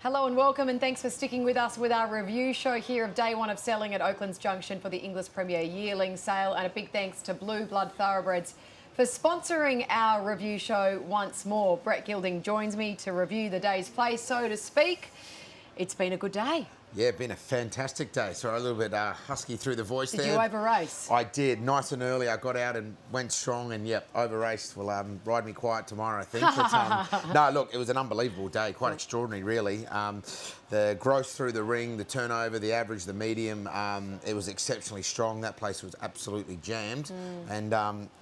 Hello and welcome, and thanks for sticking with us with our review show here of day one of selling at Oakland's Junction for the Inglis Premier Yearling sale. And a big thanks to Blue Blood Thoroughbreds for sponsoring our review show once more. Brett Gilding joins me to review the day's play, so to speak. It's been a good day. Yeah, been a fantastic day. Sorry, a little bit husky through the voice there. Did you over-race? I did. Nice and early. I got out and went strong and, yep, over-raced. Will ride me quiet tomorrow, I think. But, no, look, it was an unbelievable day. Quite extraordinary, really. The growth through the ring, the turnover, the average, the medium, it was exceptionally strong. That place was absolutely jammed. And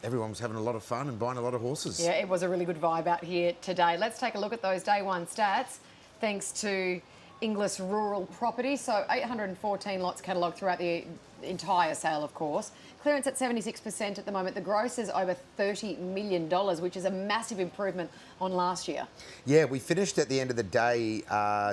everyone was having a lot of fun and buying a lot of horses. Yeah, it was a really good vibe out here today. Let's take a look at those day one stats, thanks to Inglis rural property. So 814 lots catalogued throughout the entire sale, of course. Clearance at 76% at the moment. The gross is over $30 million, which is a massive improvement on last year. Yeah, we finished at the end of the day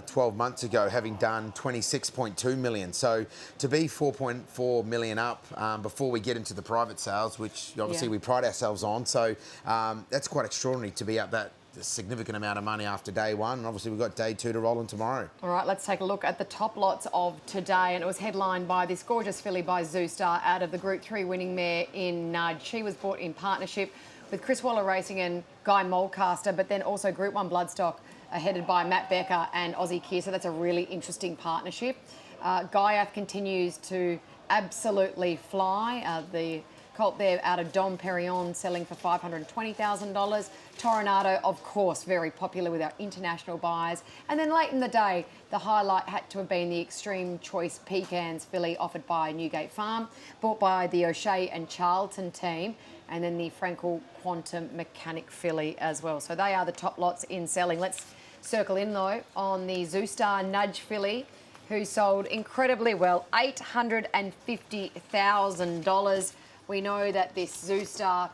12 months ago having done 26.2 million. So to be 4.4 million up before we get into the private sales, which obviously we pride ourselves on. So that's quite extraordinary to be up that significant amount of money after day one, and obviously we've got day two to roll in tomorrow. All right, let's take a look at the top lots of today, and it was headlined by this gorgeous filly by Zoostar out of the Group 3 winning mare in Nudge. She was bought in partnership with Chris Waller Racing and Guy Mulcaster, but then also Group 1 Bloodstock headed by Matt Becker and Aussie Keir, so that's a really interesting partnership. Gaiath continues to absolutely fly. The colt there out of Dom Perignon selling for $520,000. Toronado, of course, very popular with our international buyers. And then late in the day, the highlight had to have been the Extreme Choice Pecans filly offered by Newgate Farm, bought by the O'Shea and Charlton team, and then the Frankel Quantum Mechanic filly as well. So they are the top lots in selling. Let's circle in, though, on the Zoostar Nudge filly, who sold incredibly well, $850,000. We know that this Zoostar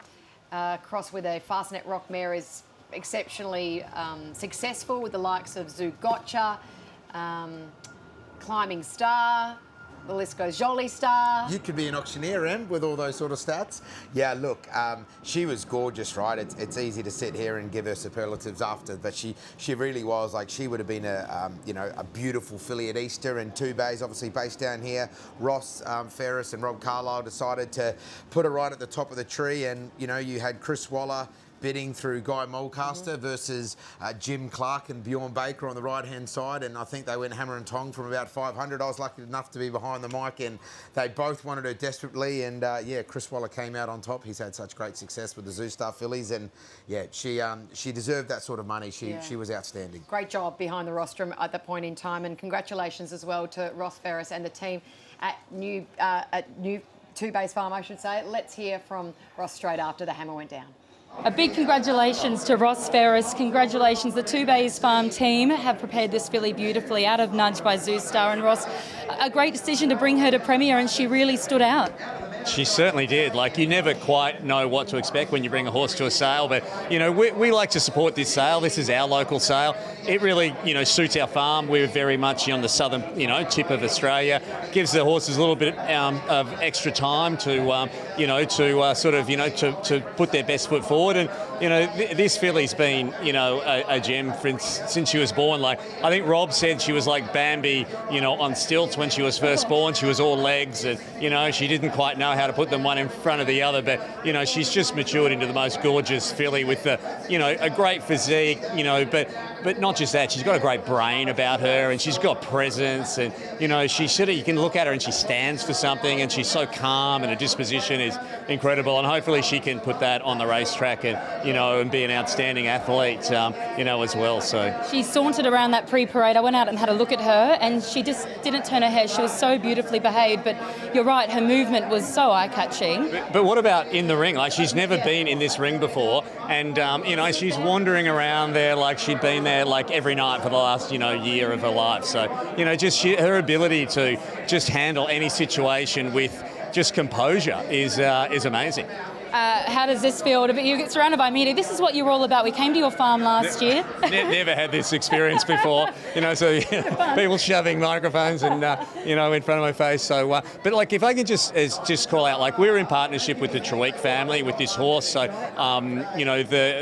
cross with a Fastnet Rock mare is exceptionally successful with the likes of Zoo Gotcha, Climbing Star, the list goes, Jolie Star. You could be an auctioneer, Em, with all those sort of stats. Yeah, look, she was gorgeous, right? It's easy to sit here and give her superlatives after, but she really was. Like, she would have been a beautiful filly at Easter, and Two Bays, obviously based down here. Ross Ferris and Rob Carlisle decided to put her right at the top of the tree, and, you know, you had Chris Waller bidding through Guy Mulcaster versus Jim Clark and Bjorn Baker on the right-hand side, and I think they went hammer and tong from about 500. I was lucky enough to be behind the mic, and they both wanted her desperately, and yeah, Chris Waller came out on top. He's had such great success with the Zoostar fillies, and yeah, she deserved that sort of money. She was outstanding. Great job behind the rostrum at that point in time, and congratulations as well to Ross Ferris and the team at New Two Bays Farm, I should say. Let's hear from Ross straight after the hammer went down. A big congratulations to Ross Ferris. Congratulations. The Two Bays Farm team have prepared this filly beautifully out of Nudge by Zoostar. And Ross, a great decision to bring her to Premier, and she really stood out. She certainly did. Like, you never quite know what to expect when you bring a horse to a sale, but, you know, we like to support this sale. This is our local sale. It really, you know, suits our farm. We're very much on the southern, you know, tip of Australia. Gives the horses a little bit of extra time to, to put their best foot forward. And, you know, this filly's been, you know, a gem since she was born. Like, I think Rob said she was like Bambi, you know, on stilts when she was first born. She was all legs, and, you know, she didn't quite know how to put them one in front of the other, but, you know, she's just matured into the most gorgeous filly with the, you know, a great physique, you know, but not just that, she's got a great brain about her, and she's got presence, and, you know, she sort of, you can look at her and she stands for something, and she's so calm, and her disposition is incredible, and hopefully she can put that on the racetrack and, you know, and be an outstanding athlete, you know, as well. So she sauntered around that pre-parade. I went out and had a look at her, and she just didn't turn her head. She was so beautifully behaved, but you're right, her movement was so eye-catching. But what about in the ring? Like, she's never been in this ring before, and, you know, she's wandering around there like she'd been there like every night for the last, you know, year of her life. So, you know, just her ability to just handle any situation with just composure is amazing. How does this feel? You get surrounded by media. This is what you're all about. We came to your farm last year. Never had this experience before, so people shoving microphones and in front of my face. So, but like, if I can just call out, like, we're in partnership with the Treweek family with this horse. So,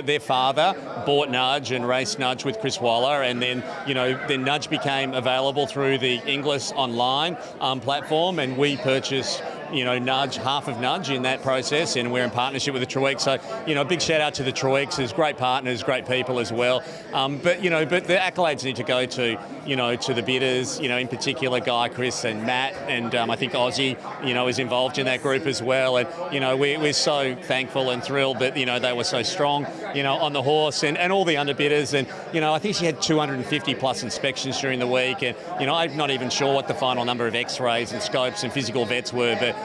their father bought Nudge and raced Nudge with Chris Waller, and then then Nudge became available through the Inglis online platform, and we purchased Nudge, half of Nudge in that process, and we're in partnership with the Treweeks. So, a big shout out to the Treweeks. There's great partners, great people as well. But the accolades need to go to, to the bidders, in particular Guy, Chris and Matt, and I think Aussie, is involved in that group as well. And, we're so thankful and thrilled that, they were so strong, on the horse, and all the underbidders. And, I think she had 250 plus inspections during the week. And, I'm not even sure what the final number of x-rays and scopes and physical vets were, but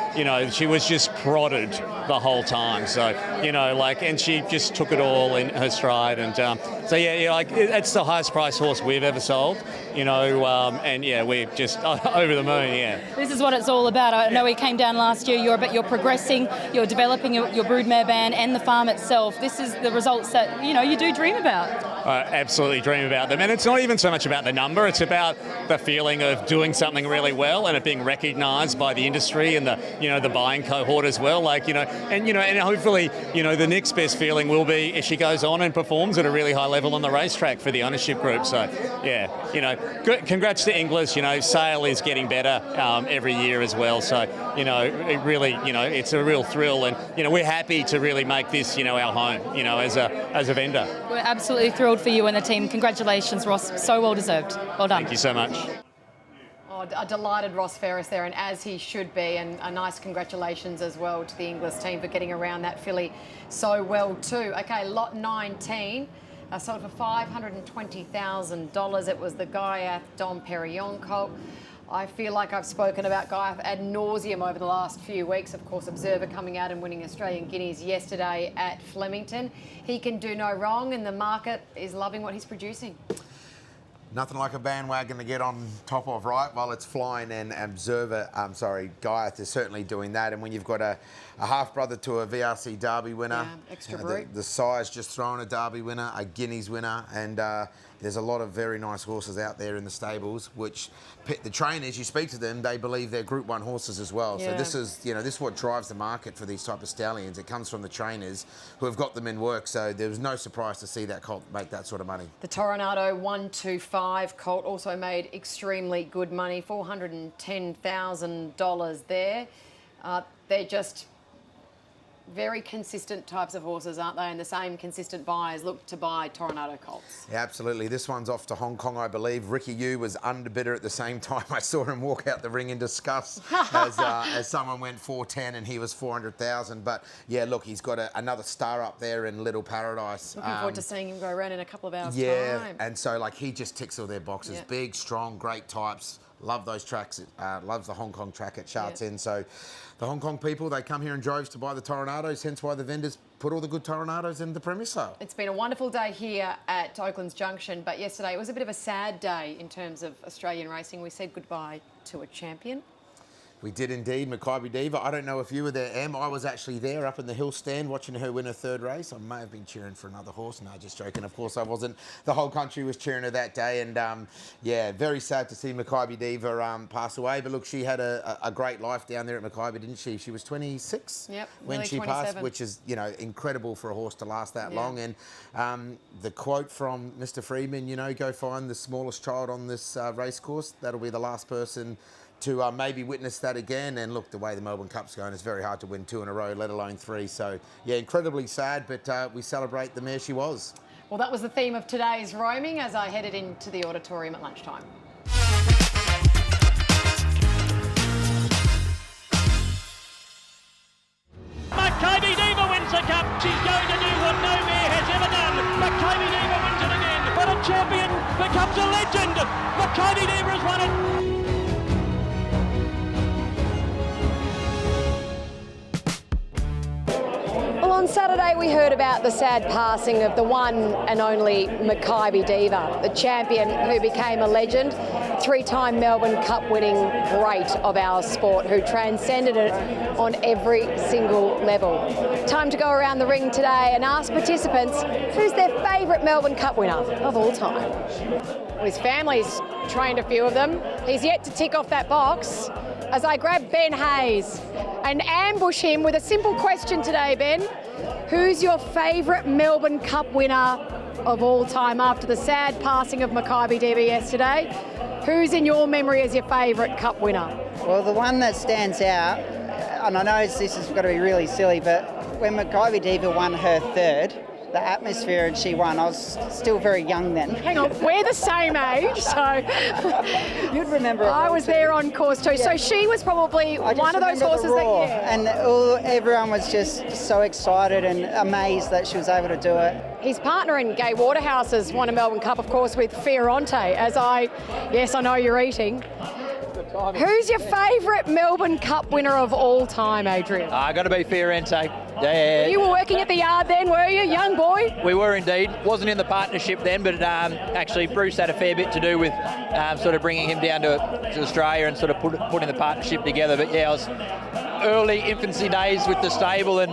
she was just prodded the whole time. So, and she just took it all in her stride. And it's the highest priced horse we've ever sold, and we're just over the moon, yeah. This is what it's all about. I know we came down last year, you're progressing, you're developing your broodmare band and the farm itself. This is the results that, you do dream about. I absolutely dream about them. And it's not even so much about the number, it's about the feeling of doing something really well and it being recognised by the industry and the buying cohort as well. And hopefully, the next best feeling will be if she goes on and performs at a really high level on the racetrack for the ownership group. So, good. Congrats to Inglis. Sale is getting better every year as well. So, it really, it's a real thrill, and we're happy to really make this, our home, as a vendor. We're absolutely thrilled for you and the team. Congratulations, Ross. So well deserved. Well done. Thank you so much. A delighted Ross Ferris there, and as he should be, and a nice congratulations as well to the Inglis team for getting around that filly so well too. Okay, lot 19 sold for $520,000. It was the Gaiath Dom Perignon colt. I feel like I've spoken about Gaiath ad nauseum over the last few weeks. Of course, Observer coming out and winning Australian Guineas yesterday at Flemington. He can do no wrong, and the market is loving what he's producing. Nothing like a bandwagon to get on top of, right? While it's flying, and Gaiath is certainly doing that. And when you've got a half-brother to a VRC Derby winner, extra brute. The size just throwing a Derby winner, a Guineas winner, and there's a lot of very nice horses out there in the stables, which the trainers, you speak to them, they believe they're Group 1 horses as well. Yeah. So this is what drives the market for these type of stallions. It comes from the trainers who have got them in work. So there was no surprise to see that colt make that sort of money. The Toronado 125 colt also made extremely good money, $410,000 there. They're just very consistent types of horses, aren't they? And the same consistent buyers look to buy Toronado colts. Yeah, absolutely. This one's off to Hong Kong, I believe. Ricky Yu was underbidder at the same time. I saw him walk out the ring in disgust as someone went 410 and he was 400,000. But yeah, look, he's got another star up there in Little Paradise. Looking forward to seeing him go around in a couple of hours' time. Yeah, and so he just ticks all their boxes. Yeah. Big, strong, great types. Love those tracks. Loves the Hong Kong track at Sha Tin. So the Hong Kong people, they come here in droves to buy the Toronados, hence why the vendors put all the good Toronados in the Premier sale. It's been a wonderful day here at Oaklands Junction, but yesterday it was a bit of a sad day in terms of Australian racing. We said goodbye to a champion. We did indeed, Maccabi Diva. I don't know if you were there, Em. I was actually there up in the hill stand watching her win her third race. I may have been cheering for another horse. No, just joking. Of course I wasn't. The whole country was cheering her that day. And, yeah, very sad to see Maccabi Diva pass away. But, look, she had a great life down there at Maccabi, didn't she? She was 26 when she 27. passed, which is, incredible for a horse to last that long. And the quote from Mr. Freeman, go find the smallest child on this race course. That'll be the last person to maybe witness that again. And look, the way the Melbourne Cup's going, it's very hard to win 2 in a row, let alone 3. So, yeah, incredibly sad, but we celebrate the mare she was. Well, that was the theme of today's roaming as I headed into the auditorium at lunchtime. Maccabi Diva wins the Cup. She's going to do what no mare has ever done. Maccabi Diva wins it again. But a champion becomes a legend. Maccabi Diva has won it. On Saturday Yesterday we heard about the sad passing of the one and only Makybe Diva, the champion who became a legend, 3-time Melbourne Cup winning great of our sport who transcended it on every single level. Time to go around the ring today and ask participants who's their favourite Melbourne Cup winner of all time. Well, his family's trained a few of them. He's yet to tick off that box as I grab Ben Hayes and ambush him with a simple question today, Ben. Who's your favourite Melbourne Cup winner of all time after the sad passing of Makybe Diva yesterday? Who's in your memory as your favourite Cup winner? Well, the one that stands out, and I know this is going to be really silly, but when Makybe Diva won her third, the atmosphere and she won, I was still very young then. Hang on, we're the same age, so... You'd remember it. I was there on course too. So she was probably one of those horses that... Yeah. And everyone was just so excited and amazed that she was able to do it. His partner in Gay Waterhouse has won a Melbourne Cup, of course, with Fioronte, yes, I know you're eating. Who's your favourite Melbourne Cup winner of all time, Adrian? Got to be Fioronte. Yeah. You were working at the yard then, were you, young boy? We were indeed. Wasn't in the partnership then, but actually Bruce had a fair bit to do with sort of bringing him down to Australia and sort of putting the partnership together. But yeah, I was early infancy days with the stable and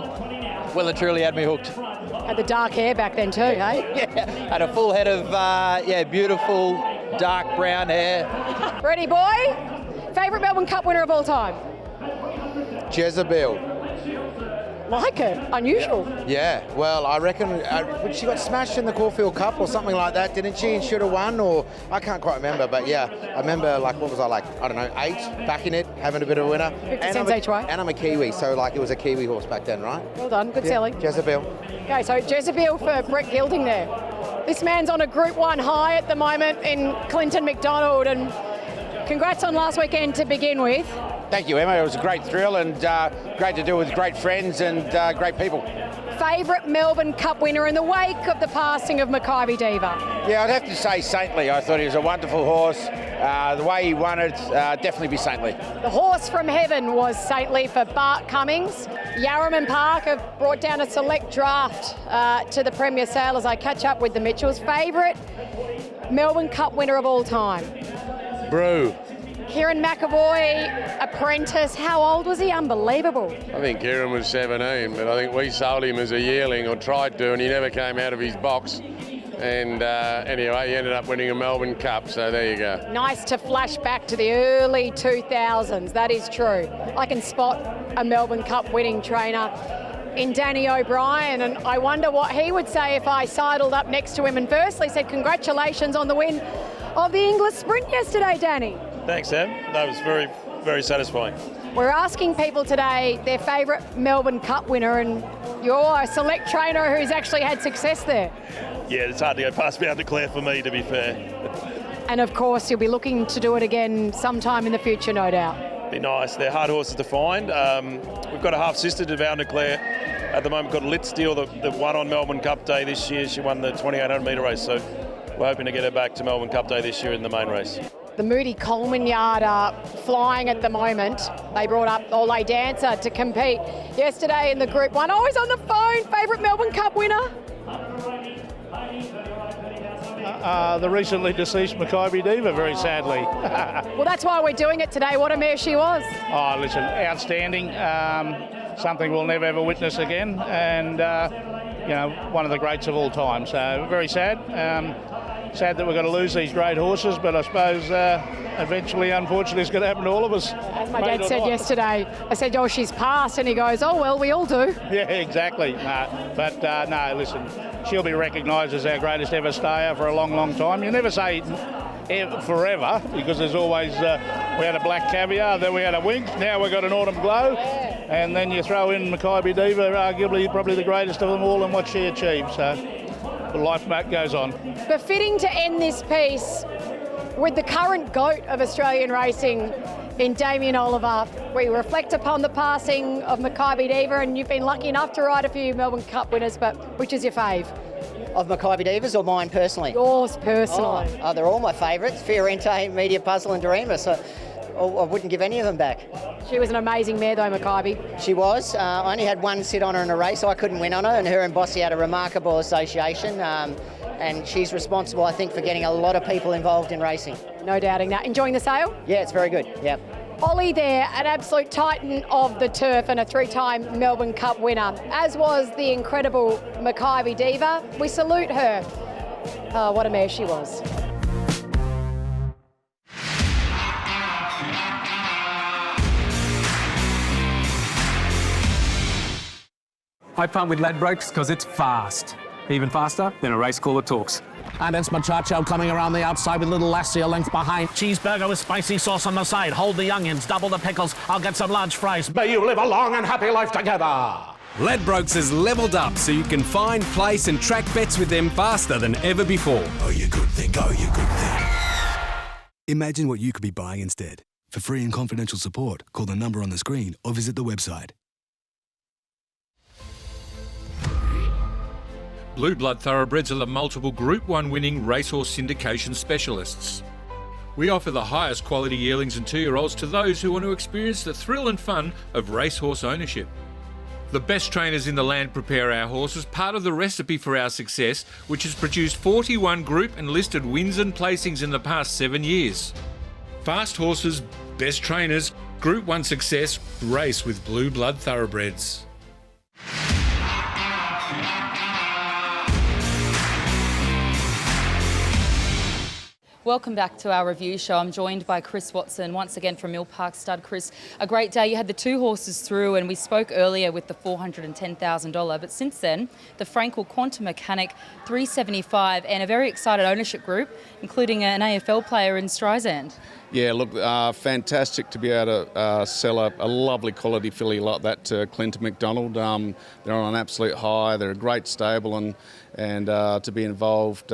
well and truly had me hooked. Had the dark hair back then too, hey? Yeah, had a full head of, beautiful dark brown hair. Ready, boy? Favourite Melbourne Cup winner of all time? Jezebel. Like it. Unusual. Yeah, well, I reckon she got smashed in the Caulfield Cup or something like that, didn't she? And should have won, or I can't quite remember. But yeah, I remember, like, what was I, like, I don't know, 8, backing it, having a bit of a winner. 50 cents each way. And I'm a Kiwi, so, like, it was a Kiwi horse back then, right? Well done. Good selling. Jezebel. Okay, so Jezebel for Brett Gilding there. This man's on a Group 1 high at the moment in Clinton McDonald, and congrats on last weekend to begin with. Thank you, Emma. It was a great thrill and great to do with great friends and great people. Favourite Melbourne Cup winner in the wake of the passing of Makybe Diva? Yeah, I'd have to say Saintly. I thought he was a wonderful horse. The way he won it, definitely be Saintly. The horse from heaven was Saintly for Bart Cummings. Yarraman Park have brought down a select draft to the Premier Sale as I catch up with the Mitchells. Favourite Melbourne Cup winner of all time? Brew. Kieran McAvoy, apprentice. How old was he? Unbelievable. I think Kieran was 17, but I think we sold him as a yearling, or tried to, and he never came out of his box. And anyway, he ended up winning a Melbourne Cup, so there you go. Nice to flash back to the early 2000s, that is true. I can spot a Melbourne Cup winning trainer in Danny O'Brien, and I wonder what he would say if I sidled up next to him and firstly said congratulations on the win of the Inglis Sprint yesterday, Danny. Thanks, Em. That was very, very satisfying. We're asking people today their favourite Melbourne Cup winner, and you're a select trainer who's actually had success there. Yeah, it's hard to go past Bound to Clare for me, to be fair. And of course, you'll be looking to do it again sometime in the future, no doubt. Be nice. They're hard horses to find. We've got a half-sister to Bound to Clare at the moment, called Litsteel, that won on Melbourne Cup Day this year. She won the 2,800 metre race, so we're hoping to get her back to Melbourne Cup Day this year in the main race. The Moody Coleman yard are flying at the moment. They brought up Ole Dancer to compete yesterday in the Group 1. Oh, he's on the phone. Favourite Melbourne Cup winner? The recently deceased Makybe Diva, very sadly. Well, that's why we're doing it today. What a mare she was. Oh, listen, outstanding. Something we'll never ever witness again. And, one of the greats of all time. So very sad. Sad that we're going to lose these great horses, but I suppose eventually, unfortunately, it's going to happen to all of us. As my dad said yesterday, I said, oh, she's passed, and he goes, oh, well, we all do. Yeah, exactly. No, listen, she'll be recognised as our greatest ever stayer for a long, long time. You never say forever, because there's always, we had a Black Caviar, then we had a Wink, now we've got an Autumn Glow, and then you throw in Makybe Diva, arguably probably the greatest of them all and what she achieved. So the life map goes on. Befitting to end this piece with the current GOAT of Australian racing in Damien Oliver. We reflect upon the passing of Makybe Diva, and you've been lucky enough to ride a few Melbourne Cup winners, but which is your fave? Of Makybe Divas or mine personally? Yours personally. Oh, they're all my favourites. Fioronte, Media Puzzle and Dorema. So I wouldn't give any of them back. She was an amazing mare though, Makybe. She was. I only had one sit on her in a race. I couldn't win on her, and her and Bossy had a remarkable association. And she's responsible, I think, for getting a lot of people involved in racing. No doubting that. Enjoying the sale? Yeah, it's very good. Yeah. Ollie there, an absolute titan of the turf and a 3-time Melbourne Cup winner, as was the incredible Makybe Diva. We salute her. Oh, what a mare she was. I punt with Ladbrokes because it's fast. Even faster than a race caller talks. And it's Machacho coming around the outside with Little Lassie a length behind. Cheeseburger with spicy sauce on the side. Hold the onions, double the pickles. I'll get some large fries. May you live a long and happy life together. Ladbrokes has levelled up so you can find, place and track bets with them faster than ever before. Oh, you good thing, oh, you good thing. Imagine what you could be buying instead. For free and confidential support, call the number on the screen or visit the website. Blue Blood Thoroughbreds are the multiple Group 1 winning racehorse syndication specialists. We offer the highest quality yearlings and 2-year-olds to those who want to experience the thrill and fun of racehorse ownership. The best trainers in the land prepare our horses, part of the recipe for our success, which has produced 41 group and listed wins and placings in the past 7 years. Fast horses, best trainers, Group 1 success, race with Blue Blood Thoroughbreds. Welcome back to our review show. I'm joined by Chris Watson, once again from Mill Park Stud. Chris, a great day. You had the 2 horses through, and we spoke earlier with the $410,000. But since then, the Frankel Quantum Mechanic, $375, and a very excited ownership group, including an AFL player in Streisand. Yeah, look, fantastic to be able to sell a lovely quality filly like that to Clinton McDonald. They're on an absolute high. They're a great stable, and to be involved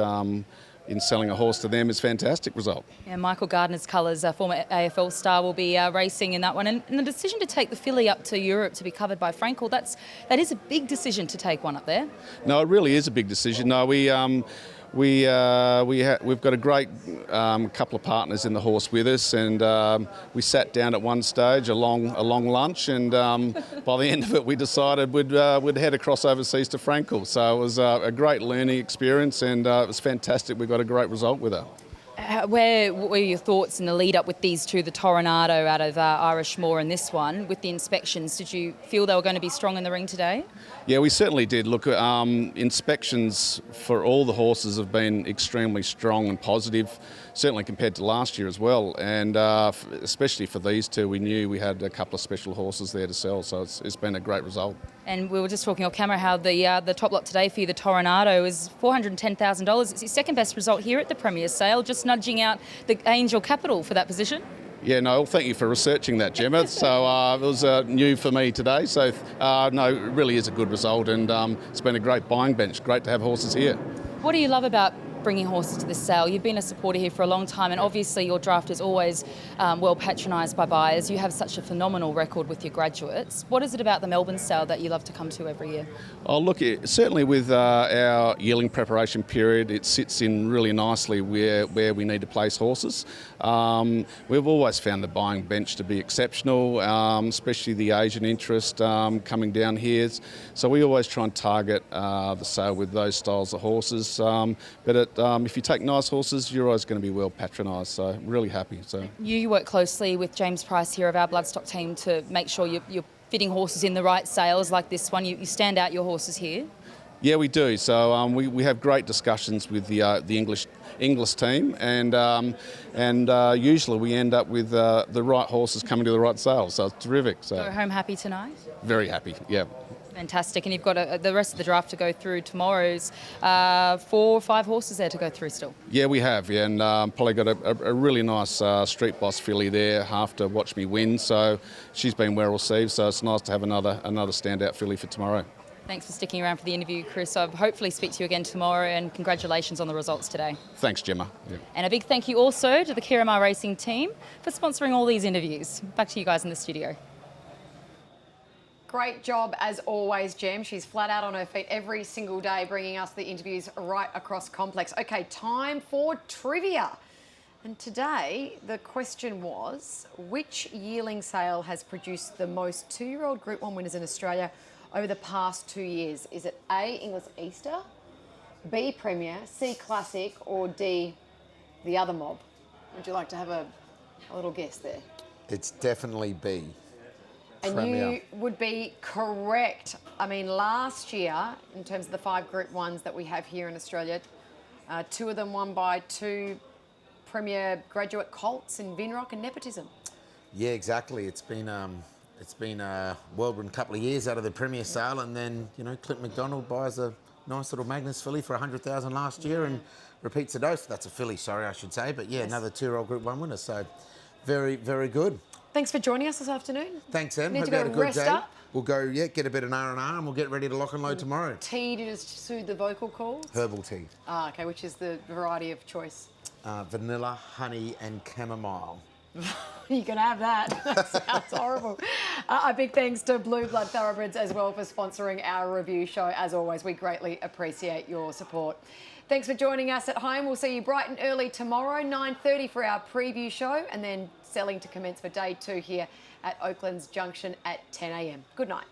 in selling a horse to them is a fantastic result. Yeah, Michael Gardner's colours, a former AFL star, will be racing in that one. And the decision to take the filly up to Europe to be covered by Frankel, that is a big decision to take one up there. No, it really is a big decision. No, we've got a great couple of partners in the horse with us, and we sat down at one stage, a long lunch, and by the end of it, we decided we'd head across overseas to Frankel. So it was a great learning experience, and it was fantastic. We got a great result with her. Where were your thoughts in the lead up with these two, the Toronado out of Irish Moor and this one, with the inspections? Did you feel they were going to be strong in the ring today? Yeah, we certainly did. Look, inspections for all the horses have been extremely strong and positive, certainly compared to last year as well. And especially for these two, we knew we had a couple of special horses there to sell, so it's been a great result. And we were just talking off camera how the top lot today for you, the Toronado, is $410,000. It's your second best result here at the Premier Sale, just nudging out the Angel Capital for that position. Yeah, no, well, thank you for researching that, Gemma. So it was new for me today. So, no, it really is a good result, and it's been a great buying bench. Great to have horses here. What do you love about bringing horses to this sale? You've been a supporter here for a long time, and obviously your draft is always well patronised by buyers. You have such a phenomenal record with your graduates. What is it about the Melbourne sale that you love to come to every year? Oh, look, certainly with our yearling preparation period, it sits in really nicely where we need to place horses. We've always found the buying bench to be exceptional, especially the Asian interest coming down here. So we always try and target the sale with those styles of horses. But if you take nice horses, you're always going to be well patronised. So really happy. So you work closely with James Price here of our Bloodstock team to make sure you're fitting horses in the right sales like this one. You stand out your horses here. Yeah, we do. So we have great discussions with the Inglis team, and usually we end up with the right horses coming to the right sales. So it's terrific. So go home happy tonight? Very happy. Yeah. Fantastic. And you've got the rest of the draft to go through. Tomorrow's 4 or 5 horses there to go through still. Yeah, we have. Yeah, and probably got a really nice Street Boss filly there after Watch Me Win. So she's been well received. So it's nice to have another standout filly for tomorrow. Thanks for sticking around for the interview, Chris. I'll hopefully speak to you again tomorrow, and congratulations on the results today. Thanks, Gemma. Yeah. And a big thank you also to the Kiramar Racing team for sponsoring all these interviews. Back to you guys in the studio. Great job as always, Gem. She's flat out on her feet every single day, bringing us the interviews right across complex. Okay, time for trivia. And today, the question was, which yearling sale has produced the most 2-year-old Group 1 winners in Australia over the past 2 years? Is it A, Inglis Easter, B, Premier, C, Classic, or D, the other mob? Would you like to have a little guess there? It's definitely B. And Premier. you would be correct. I mean, last year, in terms of the 5 Group 1s that we have here in Australia, 2 of them won by 2 Premier graduate colts in Vinrock and nepotism. Yeah, exactly. It's been a whirlwind couple of years out of the Premier sale, and then Clint McDonald buys a nice little Magnus filly for 100,000 last year and repeats a dose. That's a filly, sorry, I should say. But yeah, another 2-year-old Group 1 winner. So very, very good. Thanks for joining us this afternoon. Thanks, Em. Need Hope to you go had a good rest day. up. We'll go, get a bit of R&R, and we'll get ready to lock and load tomorrow. Tea to just soothe the vocal cords? Herbal tea. Ah, okay, which is the variety of choice? Vanilla, honey, and chamomile. You can have that. That sounds horrible. A big thanks to Blue Blood Thoroughbreds as well for sponsoring our review show. As always, we greatly appreciate your support. Thanks for joining us at home. We'll see you bright and early tomorrow, 9:30 for our preview show, and then selling to commence for day 2 here at Oakland's Junction at 10 a.m. Good night.